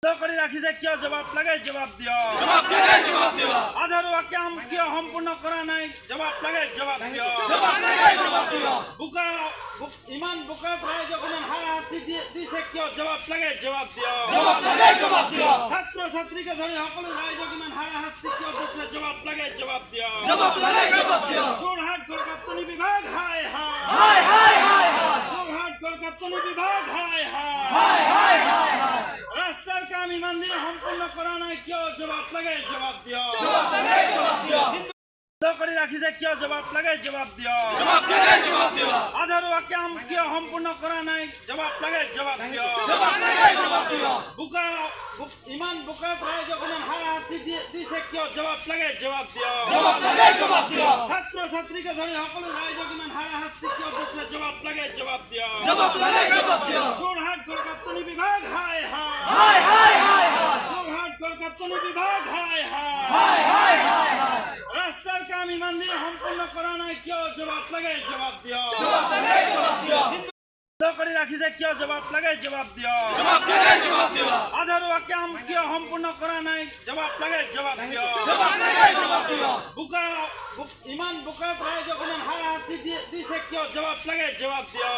কৰি ৰাখিছে কিয় জবাব লাগে জবাব দিয় আধাৰুৱা কাম কিয় সম্পূৰ্ণ কৰা নাই জবাব লাগে জবাব দিয় বোকা ইমান বোকাত ৰাইজক ইমান হাৰাশাস্তি দিছে কিয় জবাব লাগে জবাব দিয় ছাত্ৰ ছাত্ৰীকে ধৰি সকলো ৰাইজক ইমান হাৰাশাস্তি কিয় দিছে জবাব লাগে জবাব দিয় যোৰহাট গড়কাপ্তানি বিভাগ হায় হায় যোৰহাট গড়কাপ্তানি বিভাগ হায় হায় রাস্তার কাম ইমান দিনে সম্পূর্ণ করা নাই কিয় জবাব লাগে জবাব দিয় কৰি ৰাখিছে কিয় জবাব লাগে জবাব দিয় আধাৰুৱা কাম কিয় সম্পূৰ্ণ কৰা নাই জবাব লাগে জবাব দিয় বোকা ইমান বোকাত ৰাইজক ইমান হাৰাশাস্তি দিছে কিয় জবাব লাগে জবাব দিয় ছাত্ৰ ছাত্ৰীকে ধৰি সকলো ৰাইজক ইমান হাৰাশাস্তি কিয় দিছে জবাব লাগে জবাব দিয় যোৰহাট গড়কাপ্তানি বিভাগ হায় হায় যোৰহাট গড়কাপ্তানি বিভাগ হায় হায় রাস্তার কাম ইমান দিনে সম্পূর্ণ করা নাই কিয় জবাব লাগে জবাব দিয় কৰি ৰাখিছে কিয় জবাব লাগে জবাব দিয় আধাৰুৱা কাম কিয় সম্পূৰ্ণ কৰা নাই জবাব লাগে জবাব দিয় বোকা ইমান বোকাত ৰাইজক ইমান হাৰাশাস্তি দিছে কিয় জবাব লাগে জবাব দিয়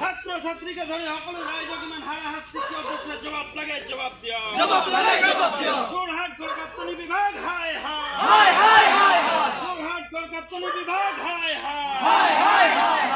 ছাত্ৰ ছাত্ৰীকে ধৰি সকলো ৰাইজক ইমান হাৰাশাস্তি কিয় দিছে জবাব লাগে জবাব দিয় যোৰহাট গড়কাপ্তানি বিভাগ হায় হায় যোৰহাট গড়কাপ্তানি বিভাগ হায় হায়